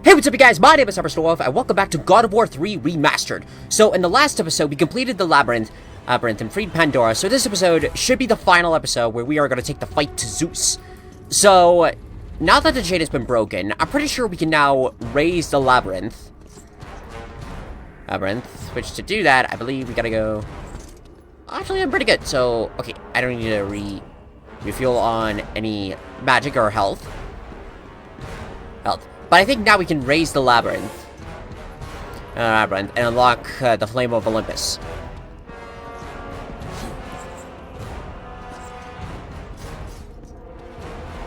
Hey, what's up you guys? My name is Dwarf, and welcome back to God of War 3 Remastered. So, in the last episode, we completed the labyrinth and freed Pandora, so this episode should be the final episode where we are going to take the fight to Zeus. So, now that the chain has been broken, I'm pretty sure we can now raise the labyrinth. Which to do that, I believe we gotta go... Actually, I'm pretty good, so... Okay, I don't need to refuel on any magic or health. But I think now we can raise the labyrinth. And unlock the Flame of Olympus.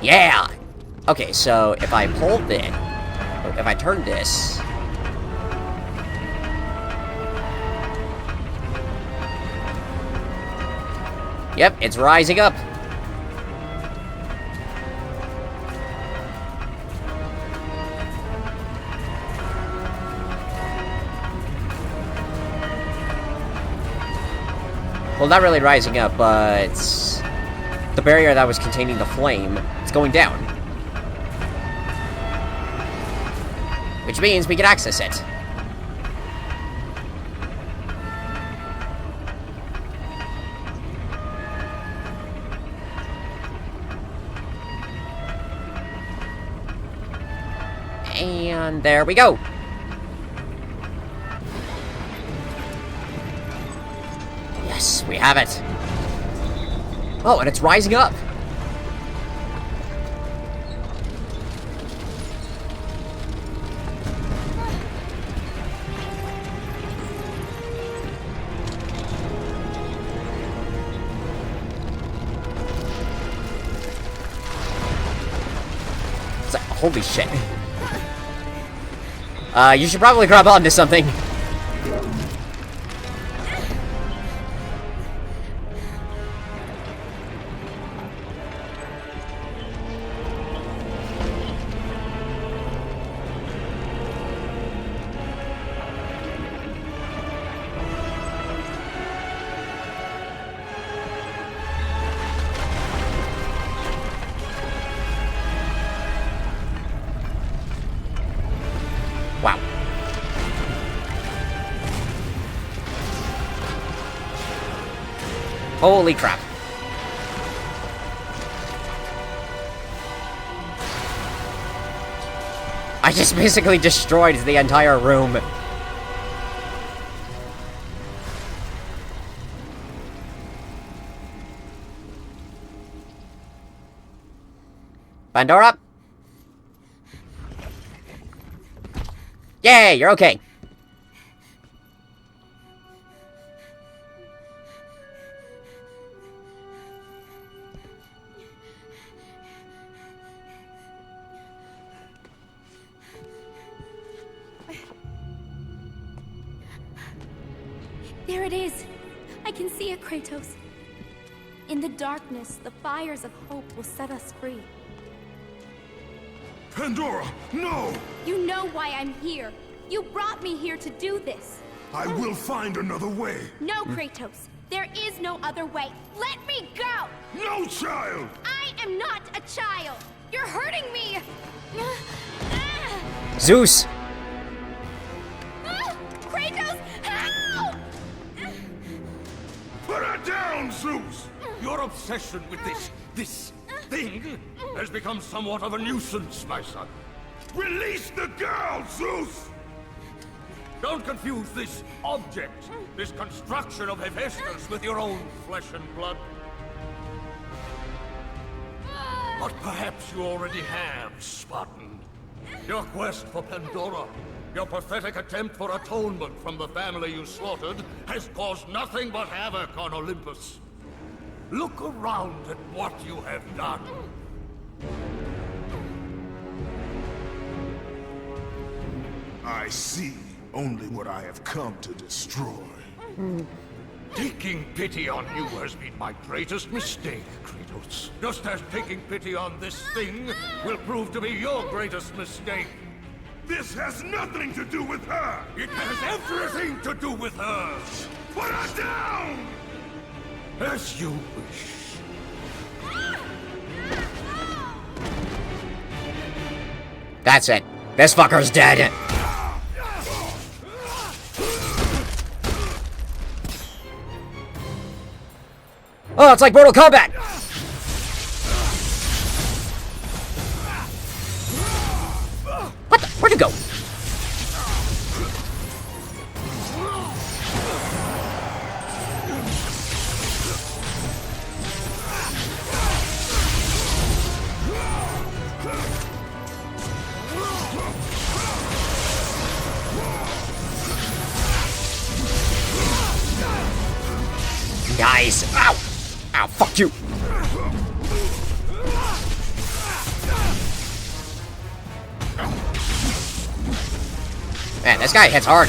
Yeah! Okay, so if I pull this... If I turn this... Yep, it's rising up. Well, not really rising up, but the barrier that was containing the flame, it's going down. Which means we can access it. And there we go. Yes, we have it. Oh, and it's rising up. It's like, holy shit. You should probably grab onto something. Wow. Holy crap. I just basically destroyed the entire room. Pandora? Yay, you're okay. There it is! I can see it, Kratos. In the darkness, the fires of hope will set us free. Pandora, no! You know why I'm here. You brought me here to do this. I will find another way. No, Kratos. There is no other way. Let me go! No, child! I am not a child! You're hurting me! Zeus! Kratos, help! Put her down, Zeus! Your obsession with this thing has become somewhat of a nuisance, my son. Release the girl, Zeus! Don't confuse this object, this construction of Hephaestus with your own flesh and blood. But perhaps you already have, Spartan. Your quest for Pandora, your pathetic attempt for atonement from the family you slaughtered, has caused nothing but havoc on Olympus. Look around at what you have done. I see only what I have come to destroy. Taking pity on you has been my greatest mistake, Kratos. Just as taking pity on this thing will prove to be your greatest mistake. This has nothing to do with her! It has everything to do with her! Put her down! As you wish. That's it. This fucker's dead. Oh, it's like Mortal Kombat! What the? Where'd you go? Nice! Ow! Ow, fuck you! Man, this guy hits hard.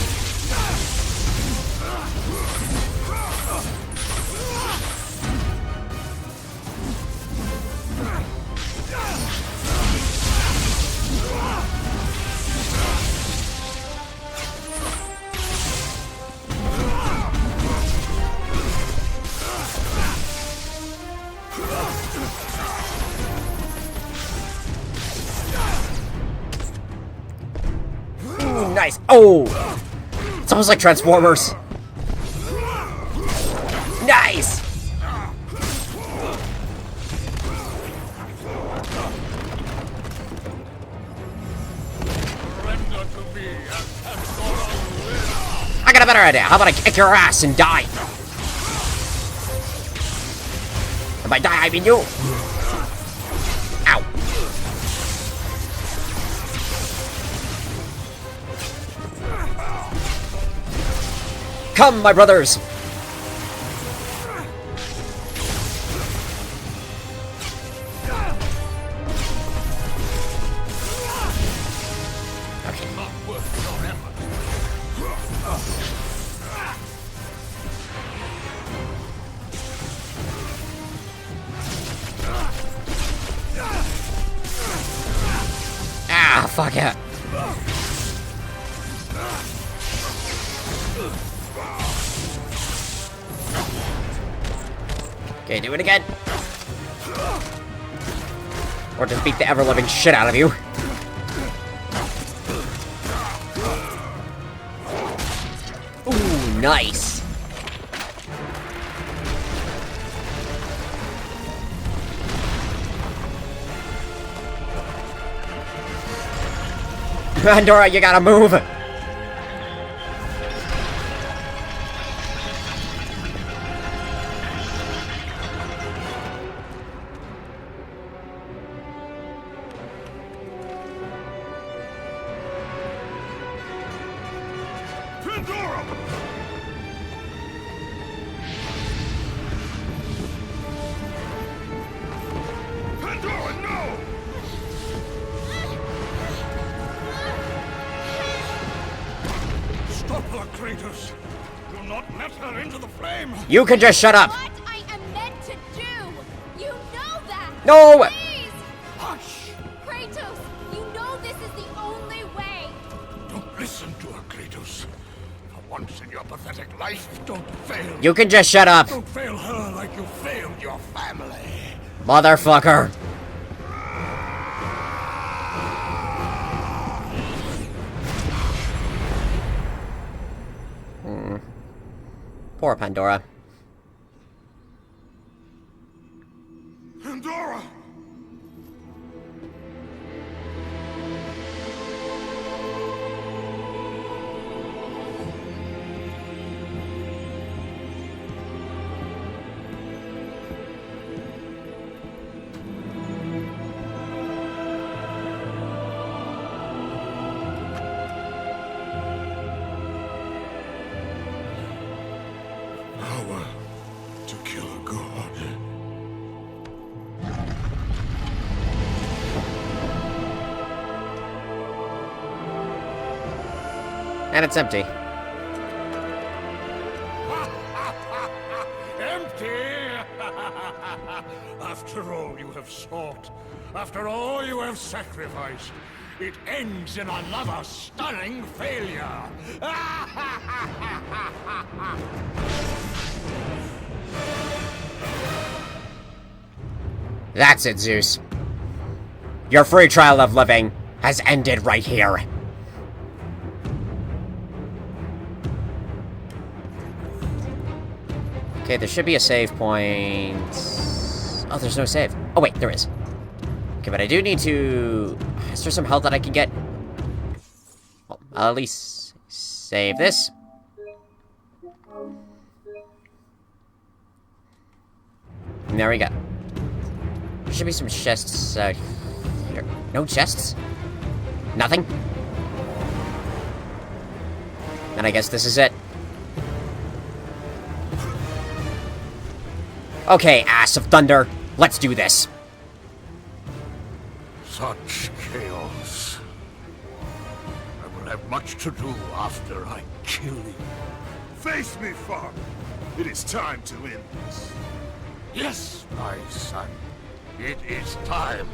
Ooh, nice. Oh! It's almost like Transformers. Nice! I got a better idea. How about I kick your ass and die? And by die, I mean you. Ow. Come, my brothers! Okay. Ah, fuck it. Okay, do it again. Or just beat the ever-living shit out of you. Ooh, nice. Pandora, you gotta move. Pandora! Pandora, no! Stop her, Kratos! Do not let her into the flame! You can just shut up. What I am meant to do! You know that! No! Please! Hush! Kratos, you know this is the only way! Don't listen to her, Kratos. For once in your pathetic life, don't fail. You can just shut up, Don't fail her like you failed your family. motherfucker. Poor Pandora. Pandora! Power to kill a god. And it's empty. Empty! After all you have sought, after all you have sacrificed, it ends in another stunning failure. That's it, Zeus. Your free trial of living has ended right here. Okay, there should be a save point. Oh, there's no save. Oh, wait, there is. Okay, but I do need to... Is there some health that I can get? Well, I'll at least save this. And there we go. There should be some chests here. No chests? Nothing? Then I guess this is it. Okay, ass of thunder. Let's do this. Such chaos. I will have much to do after I kill you. Face me, father. It is time to end this. Yes, my son. It is time.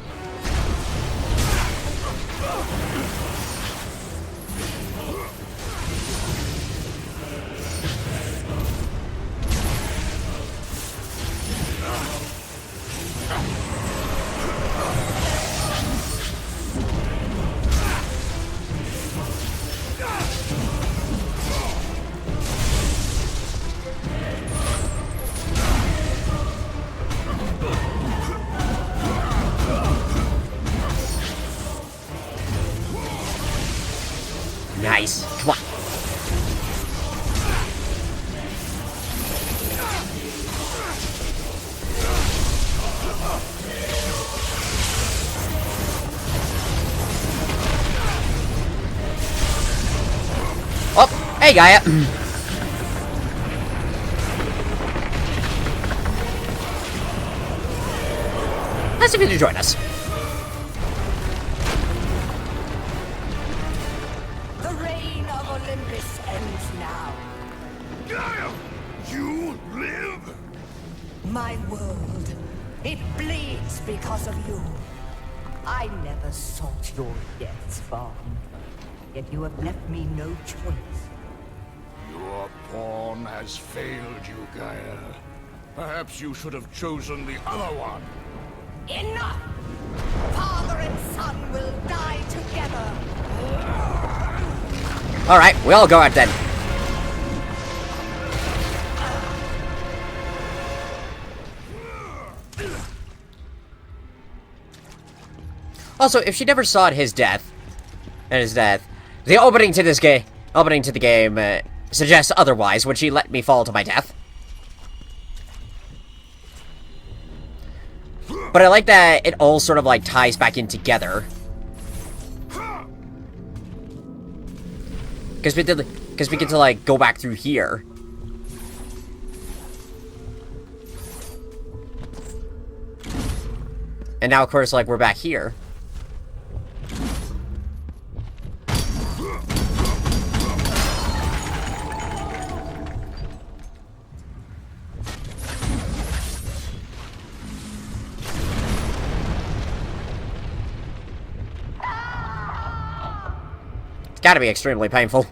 Nice. Come on. Oh, hey, Gaia. Nice of you to join us. The reign of Olympus ends now. Gaia! You live? My world, it bleeds because of you. I never sought your death, Spartan. Yet you have left me no choice. Your pawn has failed you, Gaia. Perhaps you should have chosen the other one. Enough! Father and son will die together. Alright, we all go out then. Also, if she never saw his death, the opening to the game suggests otherwise. Would she let me fall to my death? But I like that it all sort of like ties back in together. Because we get to like go back through here. And now of course like we're back here. Gotta be extremely painful.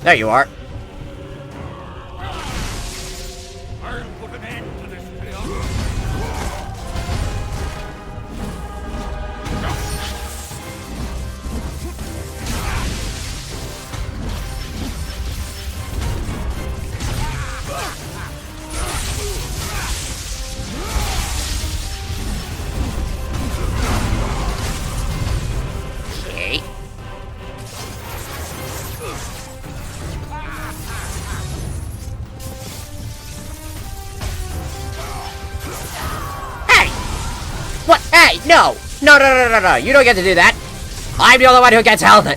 There you are. I'll put an end to this chaos. Okay. Hey! What? Hey, no! No, no, no, no, no, you don't get to do that! I'm the only one who gets held.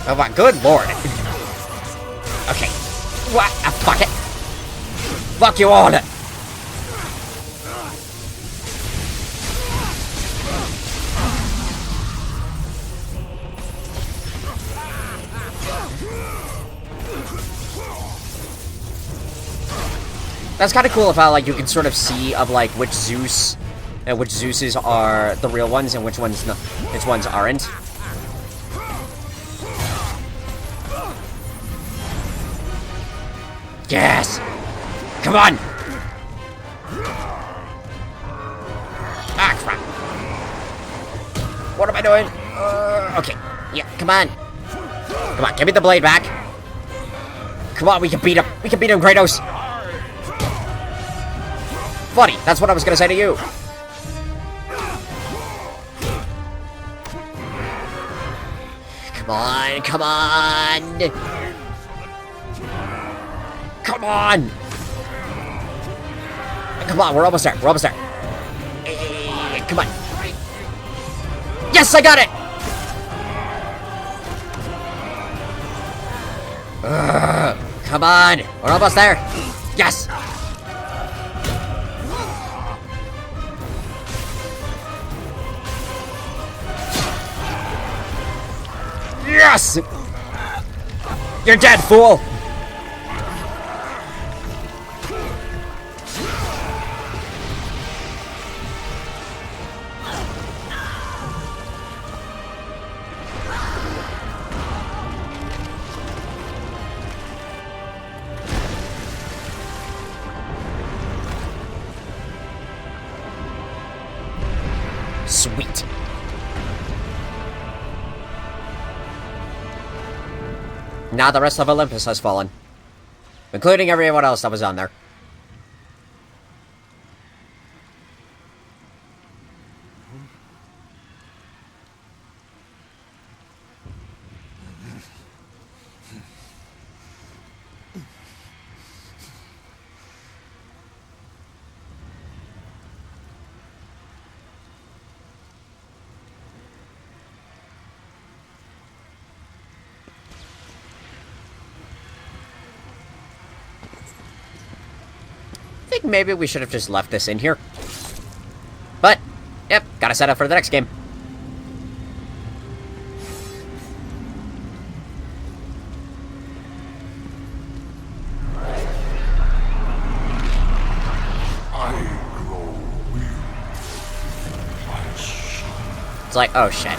Oh my good lord. Okay. What? Ah, fuck it. Fuck you all. That's kind of cool of how, like, you can sort of see of, like, which Zeus and which Zeuses are the real ones and which ones aren't. Yes! Come on! Ah, crap. What am I doing? Okay. Yeah, come on. Come on, give me the blade back. Come on, we can beat him. We can beat him, Kratos. Buddy, that's what I was gonna say to you. Come on, come on. Come on. Come on, we're almost there. We're almost there. Hey, come on. Yes, I got it. Come on. We're almost there. Yes. Yes! You're dead, fool! Sweet. Now the rest of Olympus has fallen. Including everyone else that was on there. I think maybe we should have just left this in here. But, yep, gotta set up for the next game. It's like, oh shit.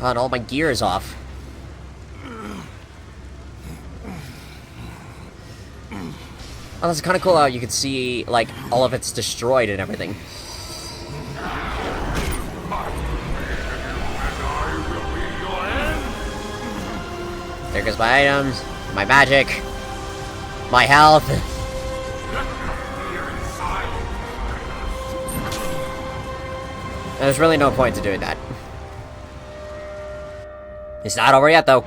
Oh, and all my gear is off. Oh, that's kind of cool how you can see, like, all of it's destroyed and everything. There goes my items, my magic, my health. There's really no point to doing that. It's not over yet, though.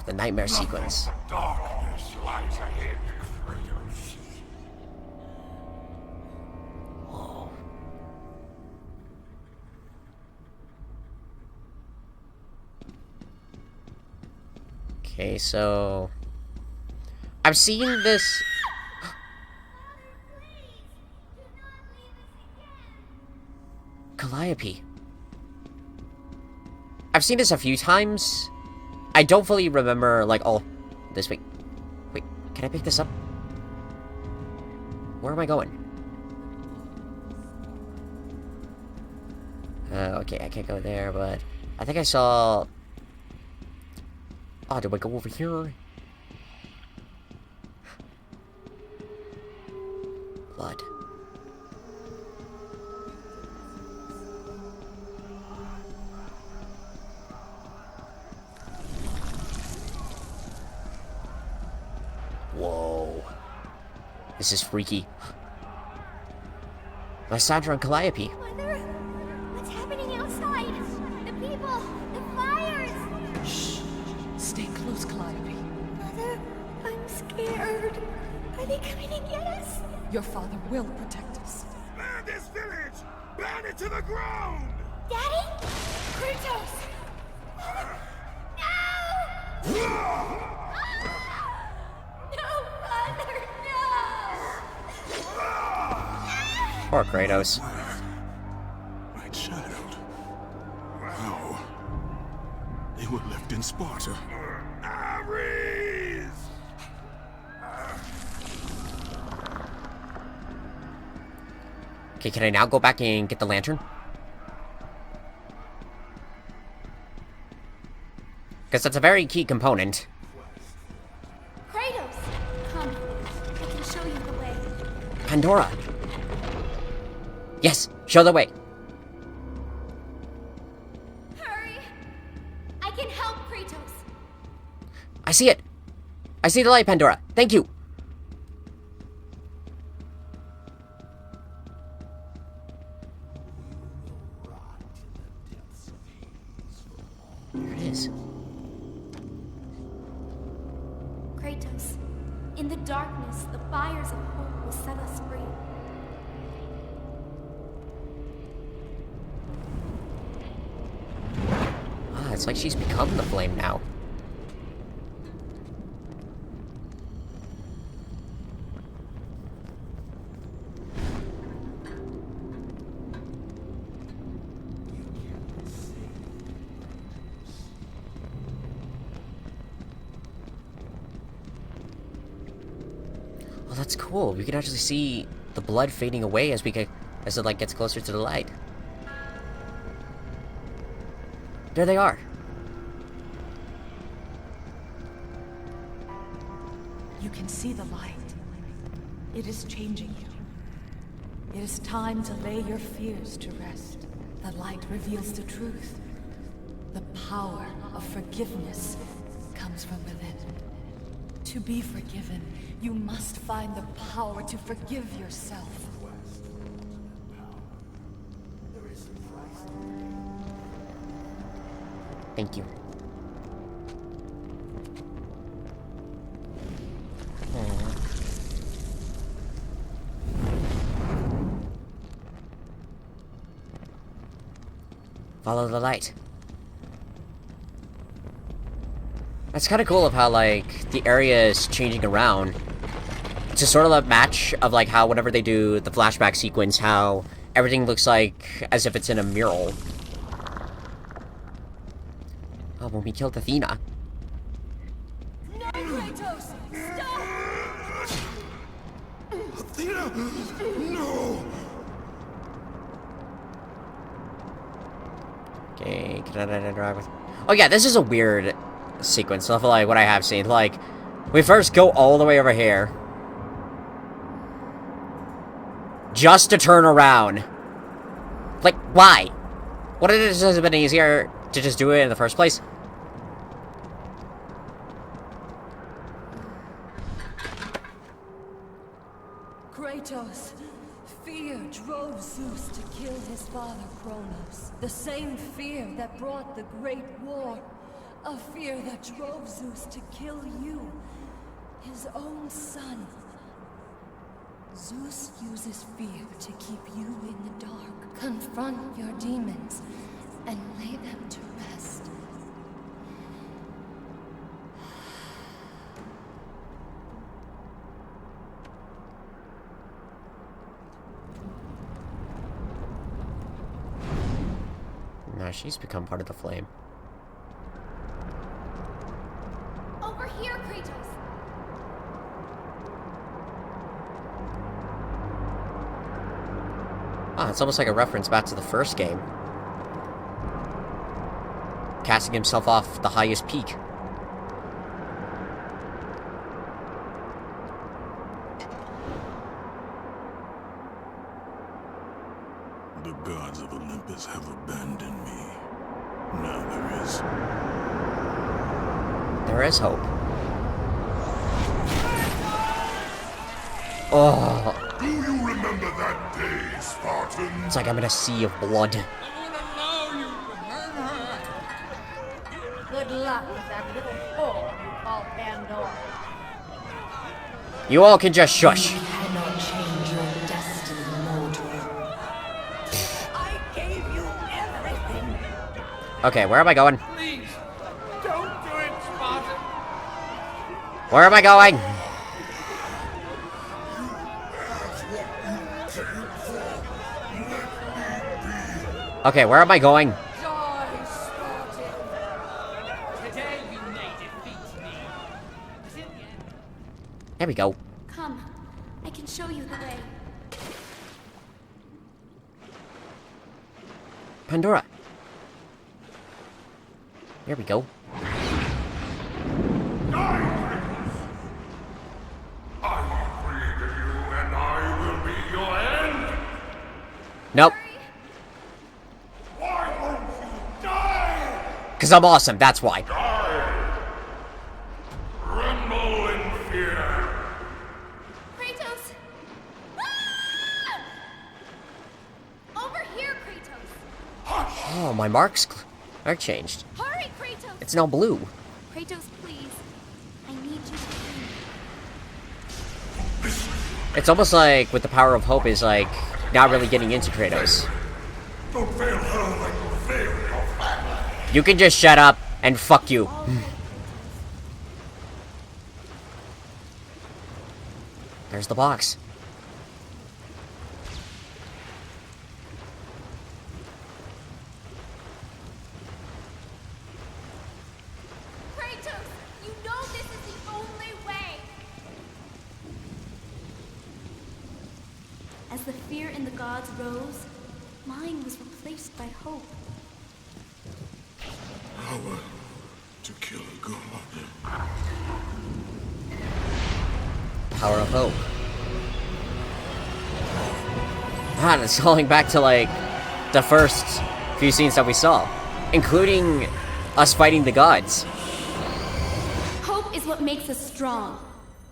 The nightmare sequence. Darkness lies ahead, Kratos. Whoa. Okay, so I've seen this. Calliope. I've seen this a few times. I don't fully remember, like, all this. Wait, can I pick this up? Where am I going? Okay, I can't go there, but I think I saw... Oh, do I go over here? Blood. Whoa. This is freaky. Lysandra and Calliope. Mother, what's happening outside? The people, the fires. Shh. Stay close, Calliope. Mother, I'm scared. Are they coming to get us? Your father will protect us. Burn this village! Burn it to the ground! Daddy? Kratos! No! No, Father, no! Poor Kratos. My child. How? They were left in Sparta. Ares! Okay, can I now go back and get the lantern? Because that's a very key component. Kratos! Come, I can show you the way. Pandora! Yes, show the way. Hurry! I can help Kratos. I see it. I see the light, Pandora. Thank you. There it is. Kratos, in the darkness, the fires of hope will set us free. Ah, it's like she's become the flame now. Well, that's cool. We can actually see the blood fading away as as it like gets closer to the light. There they are. You can see the light. It is changing you. It is time to lay your fears to rest. The light reveals the truth. The power of forgiveness comes from within. To be forgiven, you must find the power to forgive yourself. Thank you. Follow the light. That's kind of cool of how, like, the area is changing around. It's a sort of a match of, like, how whenever they do the flashback sequence, how everything looks like as if it's in a mural. Oh, when we killed Athena. No, Kratos! Stop! Athena! No! Okay, can I drive with... Oh yeah, this is a weird sequence, stuff like what I have seen. Like, we first go all the way over here. Just to turn around. Like, why? What if it has been easier to just do it in the first place? Kratos, fear drove Zeus to kill his father Kronos. The same fear that brought the Great War. A fear that drove Zeus to kill you, his own son. Zeus uses fear to keep you in the dark. Confront your demons and lay them to rest. No, she's become part of the flame. Over here, Kratos! Ah, it's almost like a reference back to the first game. Casting himself off the highest peak. The gods of Olympus have abandoned me. Now There is hope. Oh, do you remember that day, Spartan? it's like I'm in a sea of blood. Good luck with that little whore you call Pandora. You all can just shush. You cannot change Okay, where am I going? Please, don't do it, Spartan. Where am I going? Okay, where am I going? Die, Spartan! Today you may defeat me. There we go. Come, I can show you the way. Pandora. There we go. I created you, and I will be your end. Nope. Why won't you die? Because I'm awesome, that's why. Die! Tremble in fear. Kratos! Ah! Over here, Kratos! Oh, my marks are changed. Hurry, Kratos! It's now blue. Kratos, please. I need you to It's almost like with the power of hope is like not really getting into Kratos. Don't fail her like you failed your family. You can just shut up and fuck you. There's the box. Kratos, you know this is the only way! As the fear in the gods rose, mine was replaced by hope. Power to kill a god. Power of hope. Man, it's calling back to like the first few scenes that we saw, including us fighting the gods. Hope is what makes us strong.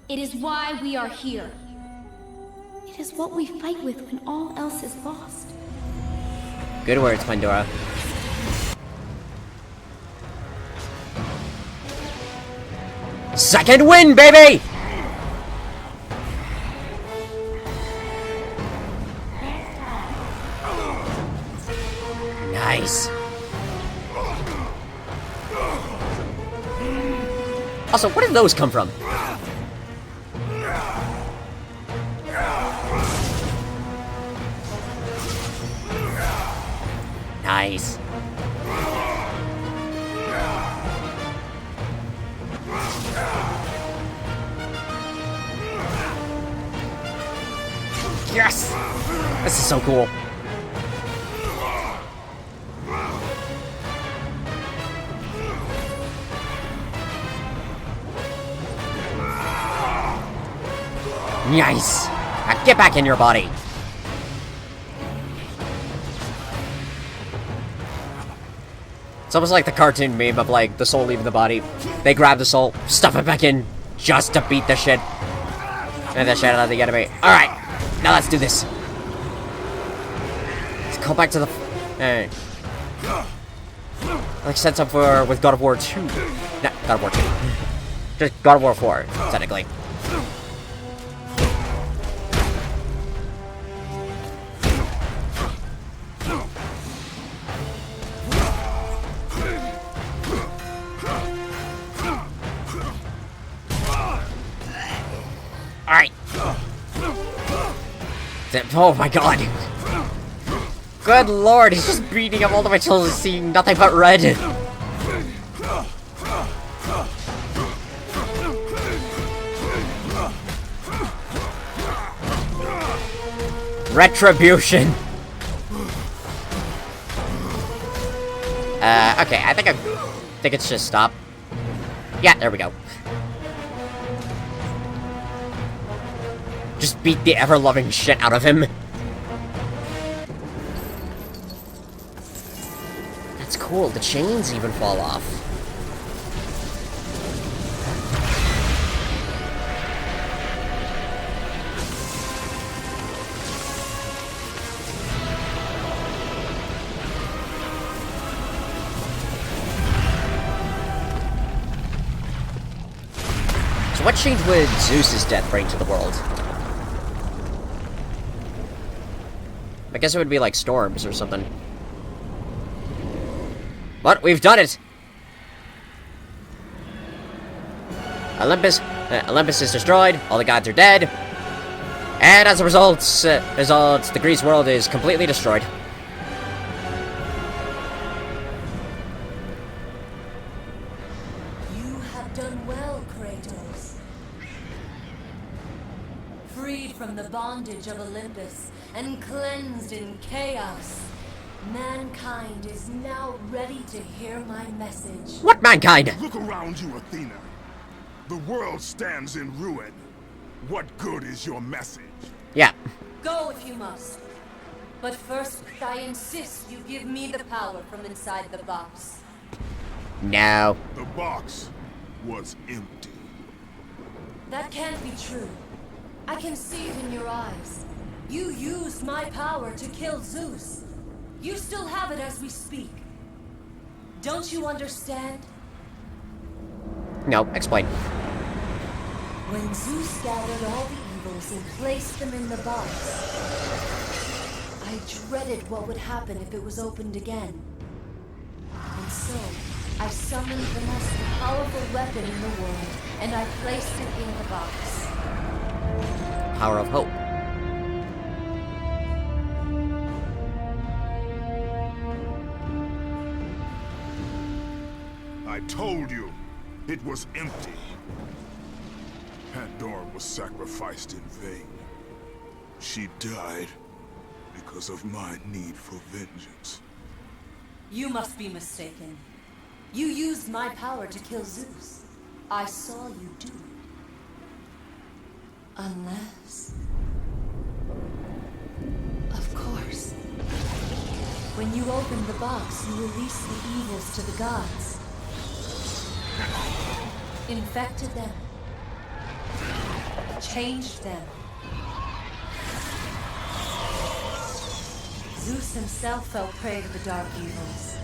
It is why we are here. It is what we fight with when all else is lost. Good words, Pandora. Second win, baby! Nice. Also, where did those come from? Nice. Yes! This is so cool. Nice! Now get back in your body. It's almost like the cartoon meme of like the soul leaving the body. They grab the soul, stuff it back in, just to beat the shit. And the shit out of the enemy. Alright, now let's do this. Let's go back to the... Alright. Like set up for with God of War 2. Not God of War 2. Just God of War 4, technically. Alright. Oh my god. Good lord, he's just beating up all the way till he's seeing nothing but red. Retribution. Okay, I think it's just stop. Yeah, there we go. Just beat the ever-loving shit out of him. That's cool. The chains even fall off. So what change would Zeus's death bring to the world? I guess it would be like storms or something. But we've done it! Olympus is destroyed, all the gods are dead, and as a result, the Greece world is completely destroyed. You have done well, Kratos. Freed from the bondage of Olympus and cleansed in chaos, mankind is now ready to hear my message. What mankind? Look around you, Athena. The world stands in ruin. What good is your message? Yeah. Go if you must. But first, I insist you give me the power from inside the box. No. The box was empty. That can't be true. I can see it in your eyes. You used my power to kill Zeus. You still have it as we speak. Don't you understand? No, explain. When Zeus gathered all the evils and placed them in the box, I dreaded what would happen if it was opened again. And so, I summoned the most powerful weapon in the world, and I placed it in the box. Power of hope. I told you, it was empty. Pandora was sacrificed in vain. She died because of my need for vengeance. You must be mistaken. You used my power to kill Zeus. I saw you do it. Unless... Of course. When you opened the box, you released the evils to the gods. Infected them. Changed them. Zeus himself fell prey to the dark evils.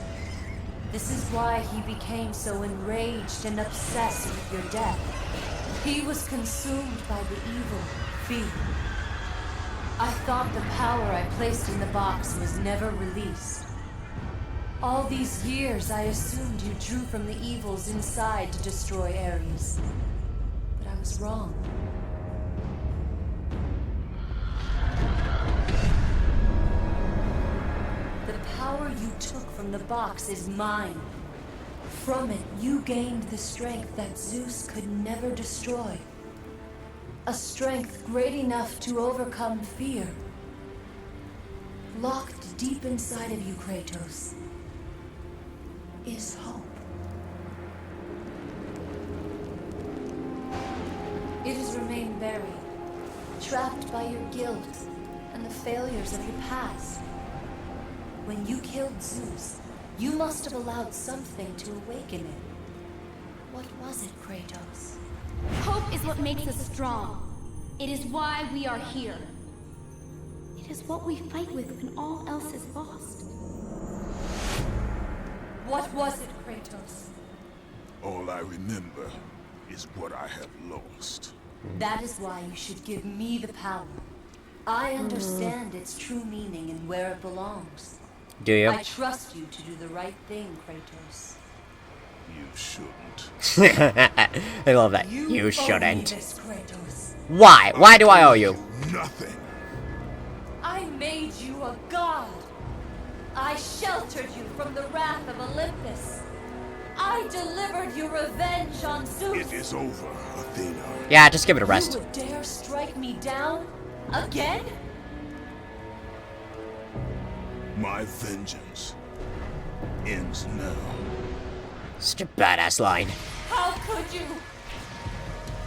This is why he became so enraged and obsessed with your death. He was consumed by the evil, fear. I thought the power I placed in the box was never released. All these years, I assumed you drew from the evils inside to destroy Ares. But I was wrong. The power you took from the box is mine. From it, you gained the strength that Zeus could never destroy. A strength great enough to overcome fear. Locked deep inside of you, Kratos, is hope. It has remained buried, trapped by your guilt and the failures of your past. When you killed Zeus, you must have allowed something to awaken it. What was it, Kratos? Hope is what makes us strong. It is why we are here. It is what we fight with when all else is lost. What was it, Kratos? All I remember is what I have lost. That is why you should give me the power. I understand its true meaning and where it belongs. Do you? I trust you to do the right thing, Kratos. You shouldn't. I love that. You You owe me shouldn't. this, Kratos. Why? Why do I owe you? Nothing. I made you a god. I sheltered you from the wrath of Olympus. I delivered you revenge on Zeus. It is over, Athena. Yeah, just give it a rest. You would dare strike me down? Again? My vengeance ends now. Such a badass line. How could you?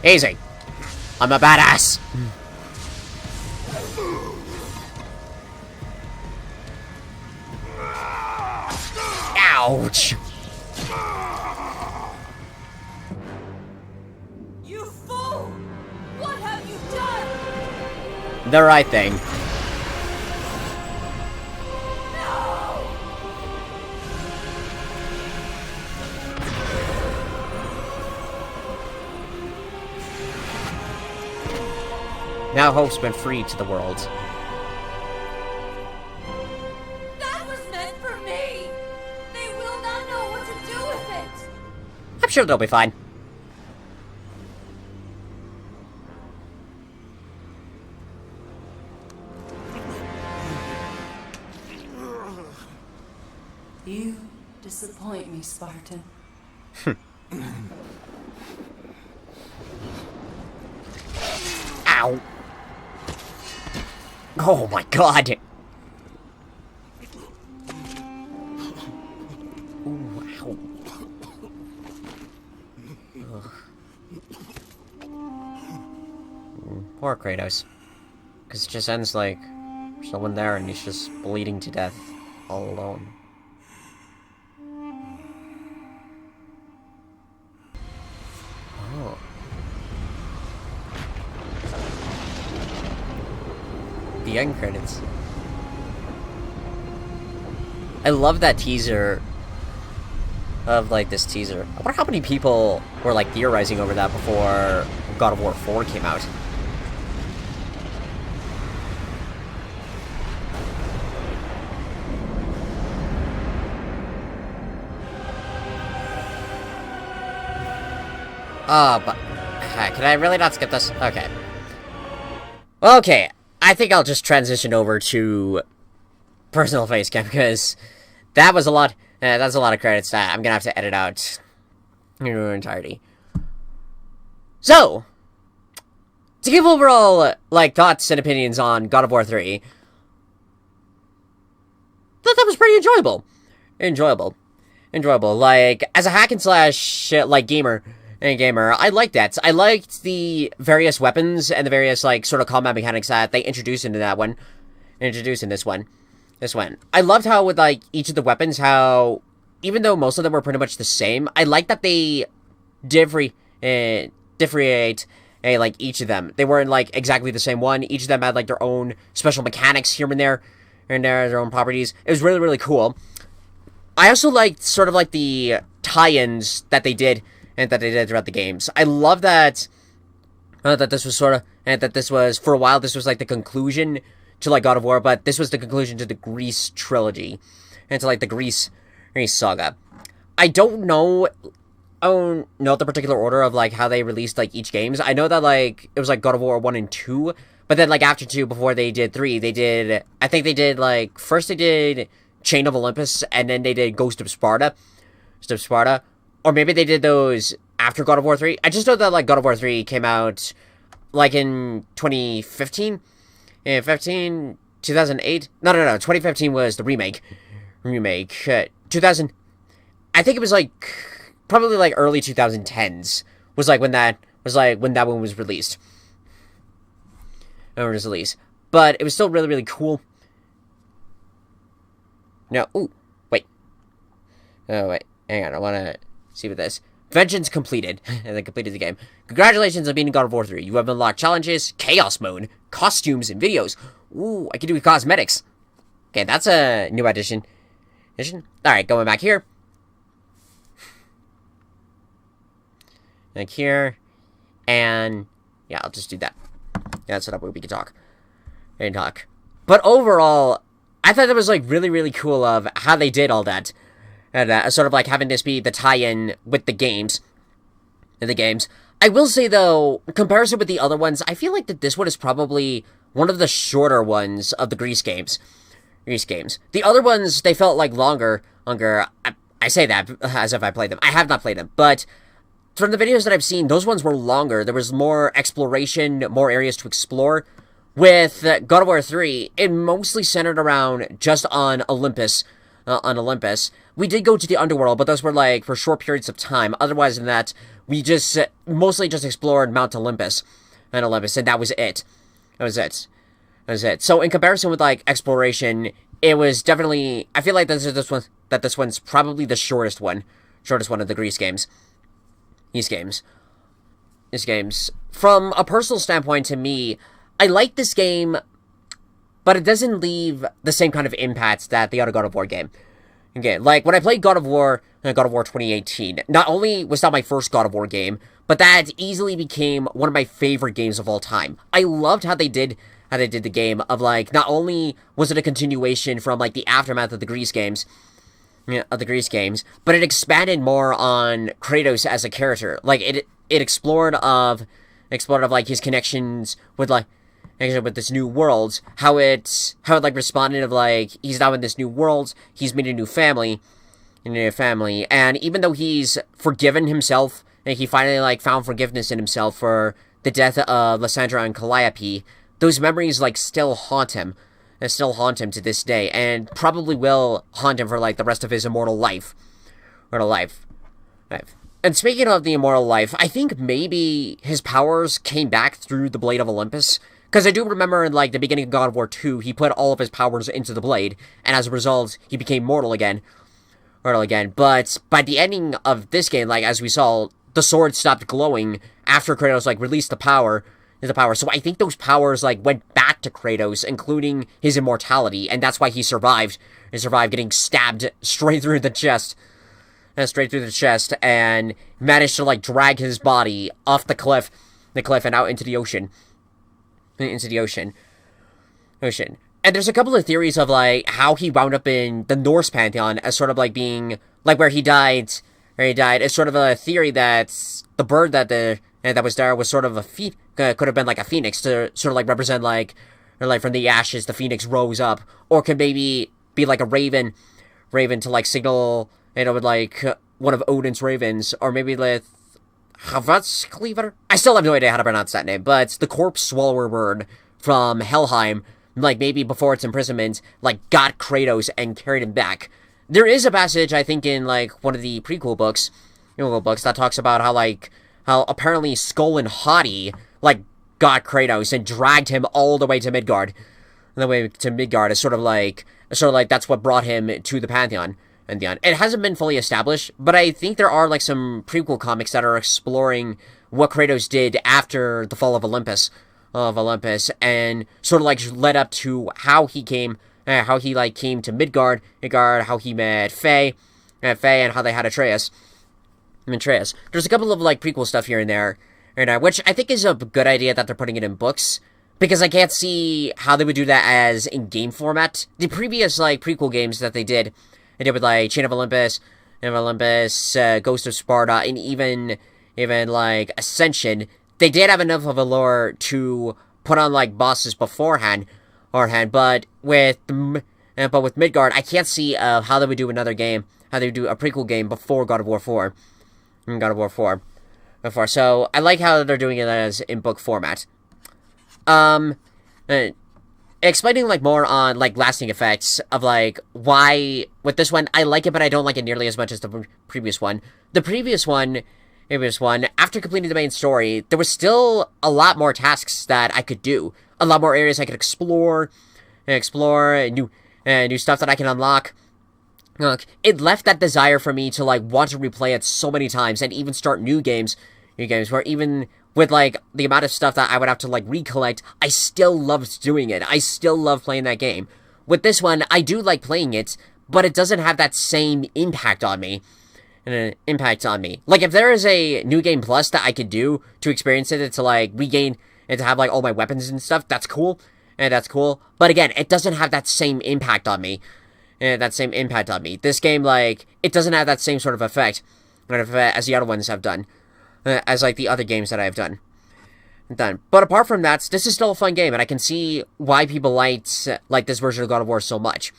Easy. I'm a badass. Ouch. You fool! What have you done? The right thing. Now hope's been freed to the world. That was meant for me! They will not know sure they'll be fine. You disappoint me, Spartan. Ow. Oh my god. Ooh, ow. Poor Kratos. Because it just ends like there's no one there and he's just bleeding to death all alone. Oh. The end credits. I love that teaser of, like, this teaser. I wonder how many people were, like, theorizing over that before God of War 4 came out. Oh, but... can I really not skip this? Okay. Okay, I think I'll just transition over to personal facecam, because that was a lot... that's a lot of credits that I'm gonna have to edit out in their entirety. So, to give overall, like, thoughts and opinions on God of War 3, that was pretty enjoyable. Like, as a hack and slash, like, gamer, I liked that. I liked the various weapons and the various, like, sort of combat mechanics that they introduced into that one. Introduced in this one. I loved how with, like, each of the weapons, how, even though most of them were pretty much the same, I liked that they differentiate, like, each of them. They weren't, like, exactly the same one. Each of them had, like, their own special mechanics here and there, their own properties. It was really, really cool. I also liked, sort of, like, the tie-ins that they did, and that they did throughout the games. I love that, that this was sort of, and that this was, for a while, this was, like, the conclusion to, like, God of War, but this was the conclusion to the Greece trilogy, and to, like, the Greece saga. I don't know the particular order of, like, how they released, like, each games. I know that, like, it was, like, God of War 1 and 2, but then, like, after 2, before they did 3, I think they did, like, first they did Chain of Olympus, and then they did Ghost of Sparta, or maybe they did those after God of War 3. I just know that, like, God of War 3 came out, like, in 2015? 2008? No, 2015 was the remake. 2000... I think it was, like, probably, like, early 2010s was, like, when that one was released. But it was still really, really cool. No, ooh, wait. Oh, wait, hang on, I wanna see what this... Vengeance completed. And then completed the game. Congratulations on beating God of War 3. You have unlocked challenges, chaos mode, costumes, and videos. Ooh, I can do cosmetics. Okay, that's a new addition. Alright, going back here. Like here. And yeah, I'll just do that. Yeah, that's up where we can talk. But overall, I thought that was, like, really, really cool of how they did all that. And sort of, like, having this be the tie-in with the games. I will say, though, in comparison with the other ones, I feel like that this one is probably one of the shorter ones of the Greece games. The other ones, they felt, like, longer. I say that as if I played them. I have not played them, but from the videos that I've seen, those ones were longer. There was more exploration, more areas to explore. With God of War 3, it mostly centered around just on Olympus. We did go to the underworld, but those were, like, for short periods of time. Otherwise than that, we just mostly just explored Mount Olympus, and that was it. So in comparison with, like, exploration, it was definitely... I feel like this one's probably the shortest one of the Greece games. These games. From a personal standpoint, to me, I like this game, but it doesn't leave the same kind of impact that the other God of War game. Okay, like, when I played God of War 2018, not only was that my first God of War game, but that easily became one of my favorite games of all time. I loved how they did the game of, like, not only was it a continuation from, like, the aftermath of the Greece games, of the Greece games, but it expanded more on Kratos as a character. Like it explored of like his connections with like actually with this new world, how it like responded of like he's now in this new world, he's made a new family, and even though he's forgiven himself, and he finally like found forgiveness in himself for the death of Lysandra and Calliope, those memories like still haunt him. And still haunt him to this day, and probably will haunt him for like the rest of his immortal life. And speaking of the immortal life, I think maybe his powers came back through the Blade of Olympus. Because I do remember in like the beginning of God of War 2, he put all of his powers into the blade, and as a result, he became mortal again. But by the ending of this game, like as we saw, the sword stopped glowing after Kratos like released the power. So I think those powers like went back to Kratos, including his immortality, and that's why he survived. He survived getting stabbed straight through the chest, and managed to like drag his body off the cliff, and out into the ocean. And there's a couple of theories of like how he wound up in the Norse pantheon as sort of like being like where he died. It's sort of a theory that the bird that was there was sort of could have been like a phoenix to sort of like represent like, or like from the ashes the phoenix rose up, or could maybe be like a raven to like signal, with like one of Odin's ravens, or maybe with Havasklever. I still have no idea how to pronounce that name, but it's the corpse swallower bird from Helheim, like maybe before its imprisonment, like got Kratos and carried him back. There is a passage, I think, in like one of the prequel books, that talks about how apparently Skull and Hati like got Kratos and dragged him all the way to Midgard. Is sort of like that's what brought him to the Pantheon. And it hasn't been fully established, but I think there are like some prequel comics that are exploring what Kratos did after the fall of Olympus, and sort of like led up to how he came to Midgard, how he met Faye, and how they had Atreus. There's a couple of like prequel stuff here and there, which I think is a good idea that they're putting it in books, because I can't see how they would do that as in game format. The previous like prequel games that they did with like Chain of Olympus, Ghost of Sparta, and even like Ascension, they did have enough of a lore to put on like bosses beforehand, but with Midgard, I can't see how they would do another game, how they would do a prequel game before God of War 4. So I like how they're doing it as in book format. Explaining like more on like lasting effects of like why with this one I like it, but I don't like it nearly as much as the previous one. The previous one, after completing the main story, there was still a lot more tasks that I could do, a lot more areas I could explore, new stuff that I can unlock. It left that desire for me to like want to replay it so many times and even start new games where even with like the amount of stuff that I would have to like recollect, I still loved doing it. I still love playing that game. With this one, I do like playing it, but it doesn't have that same impact on me. Like if there is a new game plus that I could do to experience it, to like regain and to have like all my weapons and stuff, that's cool. But again, it doesn't have that same impact on me. This game, like, it doesn't have that same sort of effect as the other ones have done. As, like, the other games that I have done. But apart from that, this is still a fun game, and I can see why people liked, like, this version of God of War so much.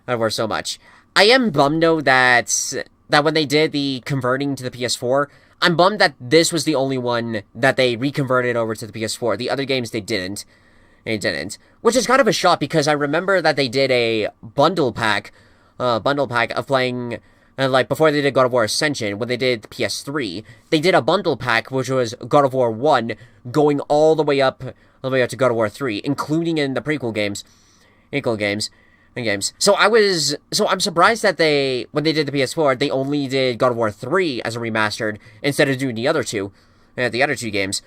I am bummed, though, that when they did the converting to the PS4, I'm bummed that this was the only one that they reconverted over to the PS4. The other games, they didn't. Which is kind of a shock, because I remember that they did a bundle pack of playing, like, before they did God of War Ascension, when they did the PS3, they did a bundle pack, which was God of War 1, going all the way up to God of War 3, including in the prequel games. So I'm surprised that when they did the PS4, they only did God of War 3 as a remastered, instead of doing the other two games.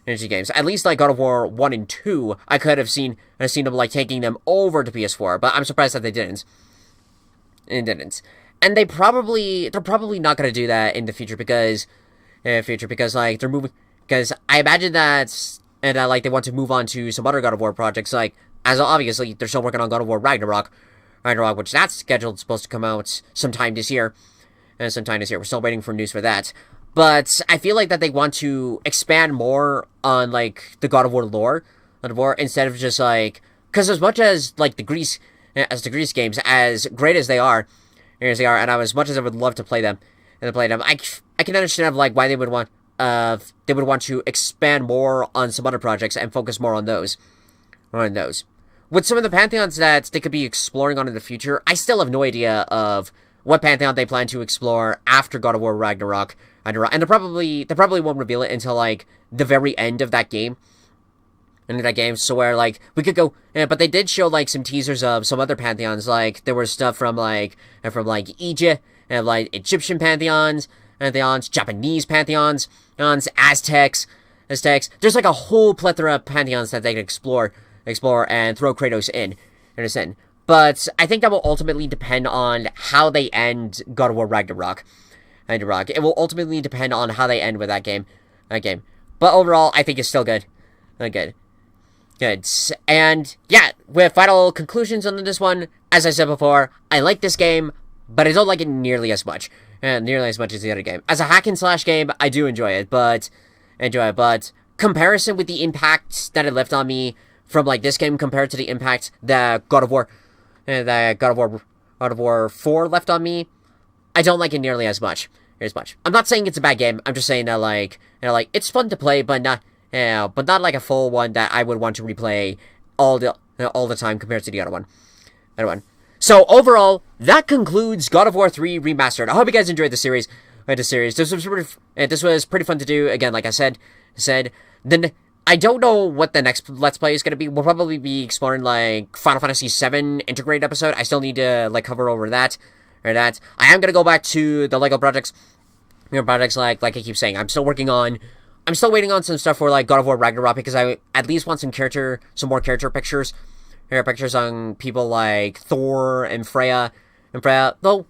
At least like God of War 1 and 2, I could have seen them like taking them over to PS4, but I'm surprised that they didn't. And they're probably not going to do that in the future because like they're moving, because I imagine that like they want to move on to some other God of War projects, like as obviously they're still working on God of War Ragnarok, Ragnarok, which that's supposed to come out sometime this year. We're still waiting for news for that. But I feel like that they want to expand more on, like, the God of War lore, instead of just, like, because as much as, like, the Greece games, as great as they are, and as much as I would love to play them, I can understand, like, why they would want to expand more on some other projects and focus more on those. With some of the pantheons that they could be exploring on in the future, I still have no idea of what pantheon they plan to explore after God of War Ragnarok. And they probably won't reveal it until, like, the very end of that game. So where, like, we could go, but they did show, like, some teasers of some other pantheons. Like, there was stuff from Egypt, and, like, Egyptian pantheons, Japanese pantheons, Aztecs. There's, like, a whole plethora of pantheons that they can explore and throw Kratos in. But I think that will ultimately depend on how they end God of War Ragnarok. It will ultimately depend on how they end with that game. But overall, I think it's still good. Good. And, yeah, with final conclusions on this one, as I said before, I like this game, but I don't like it nearly as much. Nearly as much as the other game. As a hack and slash game, I do enjoy it, but comparison with the impact that it left on me from, like, this game compared to the impact that God of War 4 left on me, I don't like it nearly as much. I'm not saying it's a bad game. I'm just saying that, like, it's fun to play, but not like a full one that I would want to replay all the time compared to the other one. So overall, that concludes God of War 3 Remastered. I hope you guys enjoyed the series. This was pretty fun to do. Again, like I said, then I don't know what the next Let's Play is going to be. We'll probably be exploring, like, Final Fantasy VII Integrate episode. I still need to, like, cover over that. I am going to go back to the LEGO projects. Like I keep saying, I'm still waiting on some stuff for, like, God of War Ragnarok, because I at least want some more character pictures. Pictures on people like Thor and Freya. Though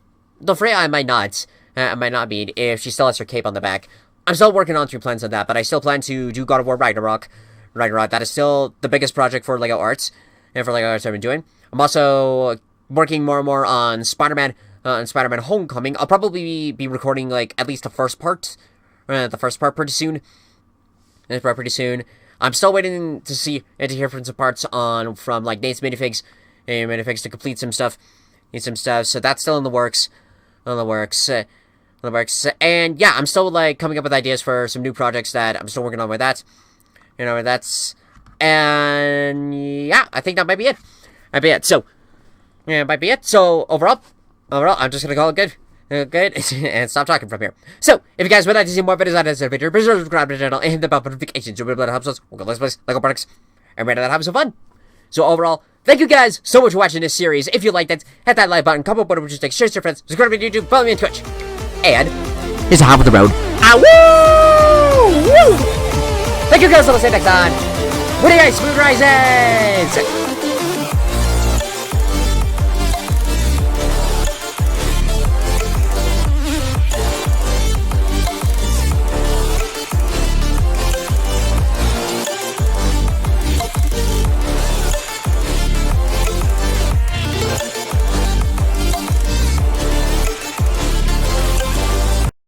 Freya I might not be, if she still has her cape on the back. I'm still working on 3 plans on that, but I still plan to do God of War Ragnarok. That is still the biggest project for LEGO Arts, and for LEGO Arts I've been doing. I'm also working more and more on Spider-Man Homecoming. I'll probably be recording, like, at least the first part pretty soon. I'm still waiting to see and to hear from some parts from like Nate's minifigs to complete some stuff. So that's still in the works. And yeah, I'm still, like, coming up with ideas for some new projects that I'm still working on with that. And yeah, I think that might be it. So overall, I'm just gonna call it good. And stop talking from here. So, if you guys would like to see more videos on this video, be sure to subscribe to the channel and hit the bell notifications. That helps us. We'll go Let's Play LEGO products and that having some fun. So overall, thank you guys so much for watching this series. If you liked it, hit that like button, comment below, which takes share to your friends, subscribe to YouTube, follow me on Twitch. And here's a half of the road. Woo! Thank you guys, so we'll see you next time. What do you guys, smooth rises?